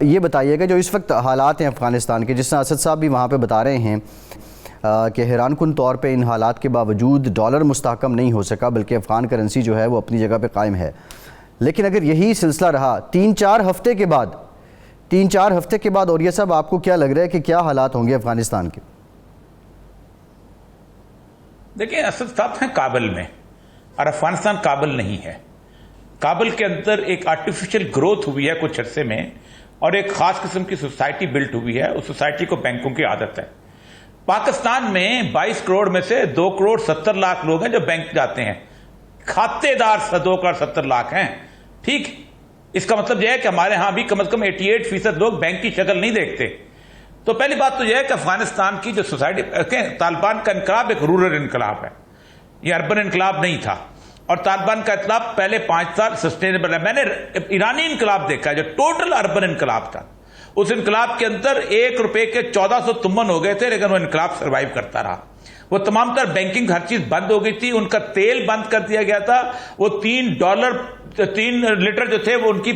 یہ بتائیے کہ جو اس وقت حالات ہیں افغانستان کے، جس طرح اسد صاحب بھی وہاں پہ بتا رہے ہیں کہ حیران کن طور پہ ان حالات کے باوجود ڈالر مستحکم نہیں ہو سکا، بلکہ افغان کرنسی جو ہے وہ اپنی جگہ پہ قائم ہے. لیکن اگر یہی سلسلہ رہا 3-4 ہفتے کے بعد اوریہ صاحب، آپ کو کیا لگ رہا ہے کہ کیا حالات ہوں گے افغانستان کے؟ دیکھیں، اسد صاحب ہیں کابل میں اور افغانستان کابل نہیں ہے. کابل کے اندر ایک آرٹیفیشل گروتھ ہوئی ہے کچھ عرصے میں، اور ایک خاص قسم کی سوسائٹی بلٹ ہوئی ہے. اس سوسائٹی کو بینکوں کی عادت ہے. پاکستان میں 22 کروڑ میں سے 2 کروڑ 70 لاکھ لوگ ہیں جو بینک جاتے ہیں. کھاتے دار 2 کروڑ 70 لاکھ ہیں. ٹھیک، اس کا مطلب یہ ہے کہ ہمارے ہاں بھی کم از کم 88% لوگ بینک کی شکل نہیں دیکھتے. تو پہلی بات تو یہ ہے کہ افغانستان کی جو سوسائٹی، طالبان کا انقلاب ایک رورل انقلاب ہے، یہ اربن انقلاب نہیں تھا. اور طالبان کا انقلاب پہلے 5 سال سسٹینیبل ہے. میں نے ایرانی انقلاب دیکھا جو ٹوٹل اربن انقلاب تھا. اس انقلاب کے اندر 1 روپے کے 1400 تمن ہو گئے تھے، لیکن وہ انقلاب سروائیو کرتا رہا. وہ تمام تر بینکنگ ہر چیز بند ہو گئی تھی. ان کا تیل بند کر دیا گیا تھا. وہ $3 لیٹر جو تھے وہ ان کی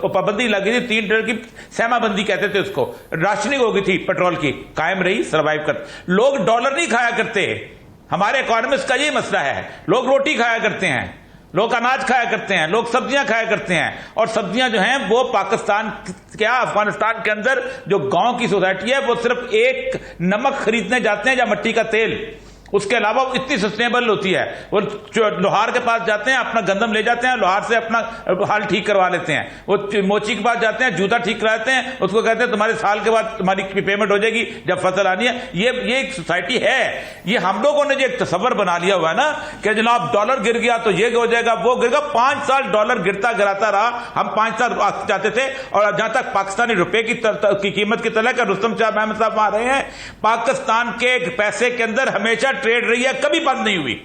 پابندی لگی تھی. 3 لیٹر کی سیما بندی کہتے تھے اس کو. راشننگ ہو گئی تھی پیٹرول کی، قائم رہی، سروائیو کرتے. لوگ ڈالر نہیں کھایا کرتے. ہمارے اکانومسٹ کا یہ مسئلہ ہے. لوگ روٹی کھایا کرتے ہیں، لوگ اناج کھایا کرتے ہیں، لوگ سبزیاں کھایا کرتے ہیں. اور سبزیاں جو ہیں وہ پاکستان کیا افغانستان کے اندر جو گاؤں کی سوسائٹی ہے وہ صرف ایک نمک خریدنے جاتے ہیں یا مٹی کا تیل. اس کے علاوہ اتنی سسٹینیبل ہوتی ہے. وہ لوہار کے پاس جاتے ہیں، اپنا گندم لے جاتے ہیں، لوہار سے اپنا حال ٹھیک کروا لیتے ہیں. وہ موچی کے پاس جاتے ہیں، جوتا ٹھیک کراتے ہیں، اس کو کہتے ہیں تمہارے سال کے بعد تمہاری پیمنٹ ہو جائے گی جب فصل آنی ہے. یہ ایک سوسائٹی ہے. یہ ہم لوگوں نے جو ایک تصور بنا لیا ہوا ہے نا کہ جناب ڈالر گر گیا تو یہ ہو جائے گا، وہ گر گا. 5 سال ڈالر گراتا رہا. ہم 5 سال جاتے تھے. اور جہاں تک پاکستانی روپے کی قیمت کی تعلق ہے، رستم شاہ احمد صاحب آ رہے ہیں، پاکستان کے پیسے کے اندر ہمیشہ ٹریڈ رہی ہے، کبھی بند نہیں ہوئی.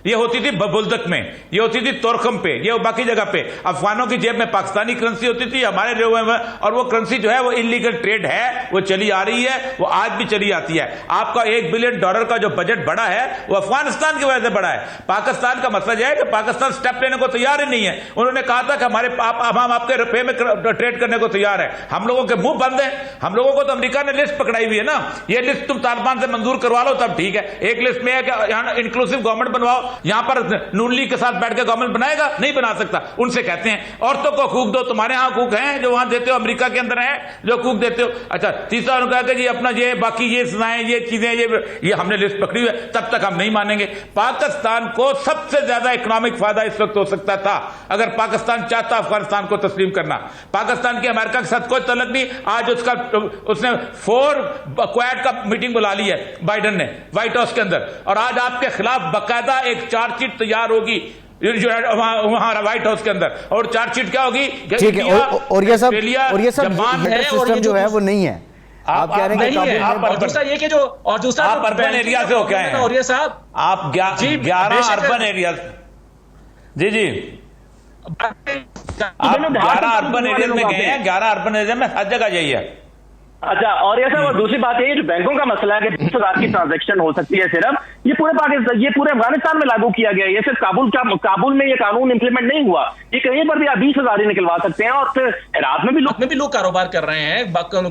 یہ ہوتی تھی بلدک میں، یہ ہوتی تھی تورخم پہ، یہ باقی جگہ پہ. افغانوں کی جیب میں پاکستانی کرنسی ہوتی تھی، ہمارے اور وہ کرنسی جو ہے وہ انلیگل ٹریڈ ہے، وہ چلی آ رہی ہے، وہ آج بھی چلی آتی ہے. آپ کا $1 بلین کا جو بجٹ بڑا ہے وہ افغانستان کی وجہ سے بڑا ہے. پاکستان کا مسئلہ یہ ہے کہ پاکستان سٹیپ لینے کو تیار ہی نہیں ہے. انہوں نے کہا تھا کہ ہم آپ کے روپے میں ٹریڈ کرنے کو تیار ہے. ہم لوگوں کے منہ بند ہیں. ہم لوگوں کو تو امریکہ نے لسٹ پکڑائی ہوئی ہے نا. یہ لسٹ تم طالبان سے منظور کروا لو تب ٹھیک ہے. ایک لسٹ میں ہے کہ یہاں انکلوسیو گورنمنٹ بنواؤ. یہاں پر نون لیگ کے ساتھ بیٹھ کے گورنمنٹ بنائے گا؟ نہیں بنا سکتا. ان سے کہتے ہیں عورتوں کو حقوق دو. تمہارے ہاں حقوق ہیں جو وہاں دیتے ہو، امریکہ کے اندر ہیں جو حقوق دیتے ہو. اچھا، تیسرا انہوں نے کہا کہ جی اپنا یہ باقی یہ سزائیں، یہ چیزیں، یہ ہم نے لسٹ پکڑی ہوئی ہے، تب تک ہم نہیں مانیں گے. پاکستان کو سب سے زیادہ اکنامک فائدہ اس وقت ہو سکتا تھا اگر پاکستان چاہتا افغانستان کو تسلیم کرنا. پاکستان کی امریکہ کے ساتھ کوئی تعلق نہیں. آج اس نے 4 کویڈ کا میٹنگ بلا لی ہے بائیڈن نے وائٹ ہاؤس کے اندر. اور آج آپ کے خلاف باقاعدہ ایک چارج شیٹ تیار ہوگی وہاں وائٹ ہاؤس کے اندر. اور چارج شیٹ کیا ہوگی؟ ٹھیک ہے. اوریہ صاحب سسٹم جو ہے وہ نہیں ہے. آپ کہہ رہے ہیں اور دوسرا یہ کہ جو اور دوسرا آپ اربن ایریا سے ہو کے آئے ہیں اوریہ صاحب، آپ 11 اربن ایریا. جی آپ 11 اربن ایریا میں گئے ہیں. 11 اربن ایریا میں ہر جگہ یہی ہے. اچھا، اور یہ سر دوسری بات یہ جو بینکوں کا مسئلہ ہے کہ 20,000 کی ٹرانزیکشن ہو سکتی ہے صرف، یہ پورے پاکستان، یہ پورے افغانستان میں لاگو کیا گیا ہے. یہ صرف کابل میں یہ قانون امپلیمنٹ نہیں ہوا. یہ کہیں پر بھی آپ 20,000 ہی نکلوا سکتے ہیں. اور پھر ہرات میں بھی لوگ کاروبار کر رہے ہیں،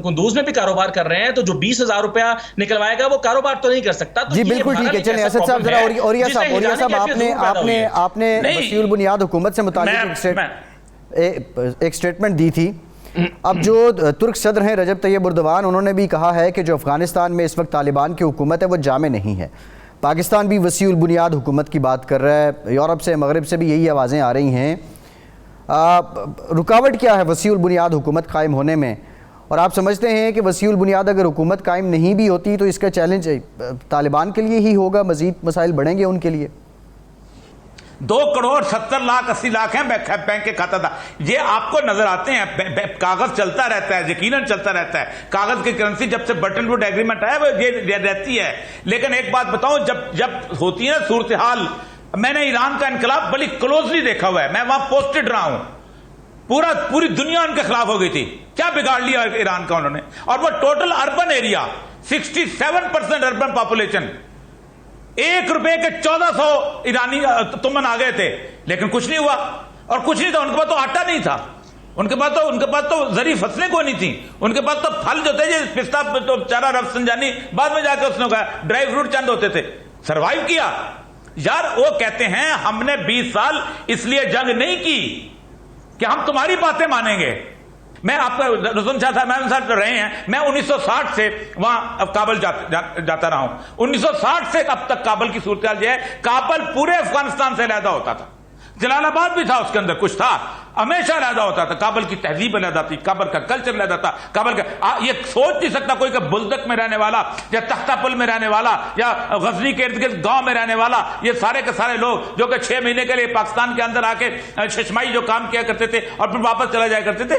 قندوز میں بھی کاروبار کر رہے ہیں. تو جو 20,000 روپیہ نکلوائے گا وہ کاروبار تو نہیں کر سسکتا. جی بالکل ٹھیک ہے. چلیں اسد صاحب ذرا اوریہ صاحب آپ نے وسیع البنیاد حکومت سے متعلق ایک سٹیٹمنٹ دی تھی. اب جو ترک صدر ہیں رجب طیب اردوان، انہوں نے بھی کہا ہے کہ جو افغانستان میں اس وقت طالبان کی حکومت ہے وہ جامع نہیں ہے. پاکستان بھی وسیع البنیاد حکومت کی بات کر رہا ہے. یورپ سے، مغرب سے بھی یہی آوازیں آ رہی ہیں. رکاوٹ کیا ہے وسیع البنیاد حکومت قائم ہونے میں؟ اور آپ سمجھتے ہیں کہ وسیع البنیاد اگر حکومت قائم نہیں بھی ہوتی تو اس کا چیلنج طالبان کے لیے ہی ہوگا، مزید مسائل بڑھیں گے ان کے لیے؟ 2 کروڑ 70 لاکھ 80 لاکھ ہیں بینک کے کھاتا تھا. یہ آپ کو نظر آتے ہیں. کاغذ چلتا رہتا ہے، یقیناً چلتا رہتا ہے. کاغذ کی کرنسی جب سے بٹن ووڈ ایگریمنٹ آیا وہ یہ رہتی ہے. لیکن ایک بات بتاؤں، جب ہوتی ہے نا صورتحال، میں نے ایران کا انقلاب بڑی کلوزلی دیکھا ہوا ہے. میں وہاں پوسٹڈ رہا ہوں. پوری دنیا ان کے خلاف ہو گئی تھی. کیا بگاڑ لیا ایران کا انہوں نے؟ اور وہ total urban area, 67% urban population. 1 روپے کے 1400 ایرانی تمن آ گئے تھے، لیکن کچھ نہیں ہوا. اور کچھ نہیں تھا، ان کے پاس تو آٹا نہیں تھا. ان کے پاس تو زرعی فصلیں کوئی نہیں تھیں، ان کے پاس تو پھل جو تھے، پستہ تو چارہ رفسنجانی بعد میں جا کے اس نے کہا، ڈرائی فروٹ چند ہوتے تھے، سروائیو کیا. یار وہ کہتے ہیں ہم نے 20 سال اس لیے جنگ نہیں کی کہ ہم تمہاری باتیں مانیں گے. میں آپ کا رسول شاہ صاحب رہے ہیں، میں 1960 سے وہاں کابل جاتا رہا ہوں. 1960 سے اب تک کابل کی صورتحال یہ ہے، کابل پورے افغانستان سے علیحدہ ہوتا تھا، جلال آباد بھی تھا، اس کے اندر کچھ تھا، ہمیشہ علیحدہ ہوتا تھا. کابل کی تہذیب علیحدہ تھی، کابل کا کلچر علیحدہ تھا. کابل کا یہ سوچ نہیں سکتا کوئی کہ بلدک میں رہنے والا یا تختہ پل میں رہنے والا یا غزنی کے ارد گرد گاؤں میں رہنے والا، یہ سارے کے سارے لوگ جو کہ 6 مہینے کے لیے پاکستان کے اندر آ کے ششمائی جو کام کیا کرتے تھے اور پھر واپس چلا جایا کرتے تھے.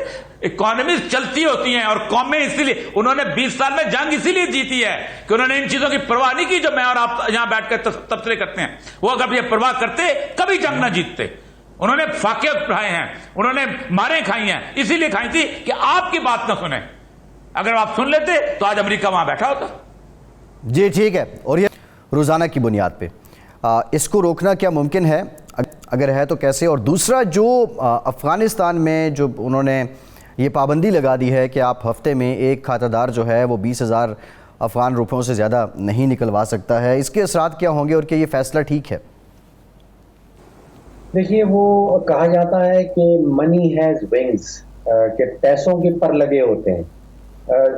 اکانومیز چلتی ہوتی ہیں اور قومیں اسی لیے انہوں نے 20 سال میں جنگ اسی لیے جیتی ہے کہ انہوں نے ان چیزوں کی پرواہ نہیں کی جو میں اور آپ یہاں بیٹھ کر تبصرے کرتے ہیں. وہ اگر یہ پرواہ کرتے کبھی جنگ نہ جیتتے. انہوں نے فاقے اٹھائے ہیں، انہوں نے ماریں کھائی ہیں، اسی لیے کھائی تھی کہ آپ کی بات نہ سنیں. اگر آپ سن لیتے تو آج امریکہ وہاں بیٹھا ہوتا. جی ٹھیک ہے. اور یہ روزانہ کی بنیاد پہ اس کو روکنا کیا ممکن ہے؟ اگر ہے تو کیسے؟ اور دوسرا جو افغانستان میں جو انہوں نے یہ پابندی لگا دی ہے کہ آپ ہفتے میں ایک کھاتہ دار جو ہے وہ 20,000 افغان روپیوں سے زیادہ نہیں نکلوا سکتا ہے، اس کے اثرات کیا ہوں گے اور کیا یہ فیصلہ ٹھیک ہے؟ دیکھیے، وہ کہا جاتا ہے کہ منی ہیز ونگز، کہ پیسوں کے پر لگے ہوتے ہیں.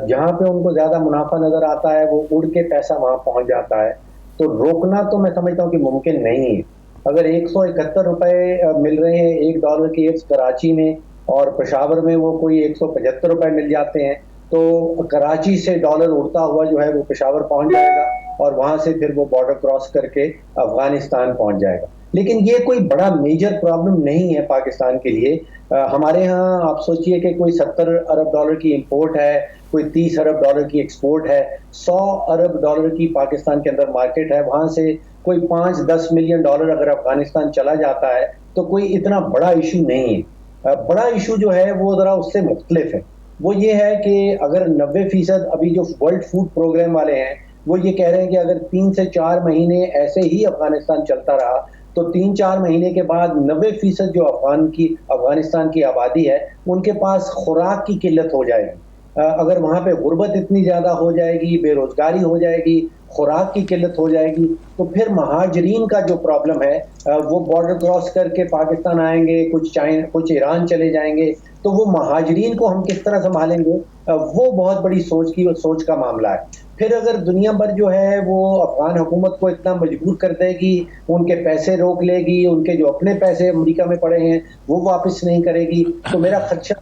جہاں پہ ان کو زیادہ منافع نظر آتا ہے وہ اڑ کے پیسہ وہاں پہنچ جاتا ہے. تو روکنا تو میں سمجھتا ہوں کہ ممکن نہیں ہے. اگر 171 روپے مل رہے ہیں $1 کی ایکس کراچی میں اور پشاور میں وہ کوئی 175 روپے مل جاتے ہیں، تو کراچی سے ڈالر اڑتا ہوا جو ہے وہ پشاور پہنچ جائے گا اور وہاں سے پھر وہ بارڈر کراس کر کے افغانستان پہنچ جائے گا. لیکن یہ کوئی بڑا میجر پرابلم نہیں ہے پاکستان کے لیے. ہمارے ہاں آپ سوچئے کہ کوئی $70 ارب کی امپورٹ ہے، کوئی $30 ارب کی ایکسپورٹ ہے، $100 ارب کی پاکستان کے اندر مارکیٹ ہے. وہاں سے کوئی $5-10 ملین اگر افغانستان چلا جاتا ہے تو کوئی اتنا بڑا ایشو نہیں ہے. بڑا ایشو جو ہے وہ ذرا اس سے مختلف ہے. وہ یہ ہے کہ اگر 90% ابھی جو ورلڈ فوڈ پروگرام والے ہیں وہ یہ کہہ رہے ہیں کہ اگر 3 سے 4 مہینے ایسے ہی افغانستان چلتا رہا تو 3-4 مہینے کے بعد 90% جو افغانستان کی آبادی ہے ان کے پاس خوراک کی قلت ہو جائے گی. اگر وہاں پہ غربت اتنی زیادہ ہو جائے گی، بے روزگاری ہو جائے گی، خوراک کی قلت ہو جائے گی، تو پھر مہاجرین کا جو پرابلم ہے وہ بارڈر کراس کر کے پاکستان آئیں گے، کچھ ایران چلے جائیں گے، تو وہ مہاجرین کو ہم کس طرح سنبھالیں گے؟ وہ بہت بڑی سوچ کا معاملہ ہے. پھر اگر دنیا بھر جو ہے وہ افغان حکومت کو اتنا مجبور کر دے گی، ان کے پیسے روک لے گی، ان کے جو اپنے پیسے امریکہ میں پڑے ہیں وہ واپس نہیں کرے گی، تو میرا خدشہ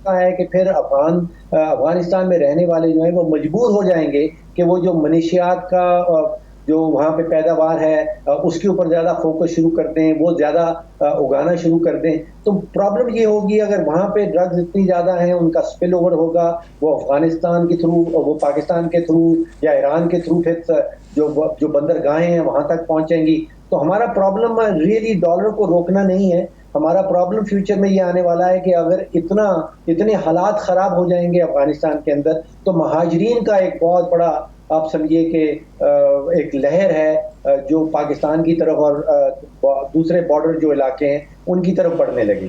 ہے کہ پھر افغانستان میں رہنے والے جو ہیں وہ مجبور ہو جائیں گے کہ وہ جو منشیات کا جو وہاں پہ پیداوار ہے اس کے اوپر زیادہ فوکس شروع کر دیں، وہ زیادہ اگانا شروع کر دیں. تو پرابلم یہ ہوگی اگر وہاں پہ ڈرگز اتنی زیادہ ہیں، ان کا سپل اوور ہوگا، وہ افغانستان کے تھرو، وہ پاکستان کے تھرو یا ایران کے تھرو پھر جو بندرگاہیں ہیں وہاں تک پہنچیں گی. تو ہمارا پرابلم ریئلی ڈالر کو روکنا نہیں ہے. ہمارا پرابلم فیوچر میں یہ آنے والا ہے کہ اگر اتنے حالات خراب ہو جائیں گے افغانستان کے اندر تو مہاجرین کا ایک بہت بڑا آپ سمجھیے کہ ایک لہر ہے جو پاکستان کی طرف اور دوسرے بارڈر جو علاقے ہیں ان کی طرف بڑھنے لگے.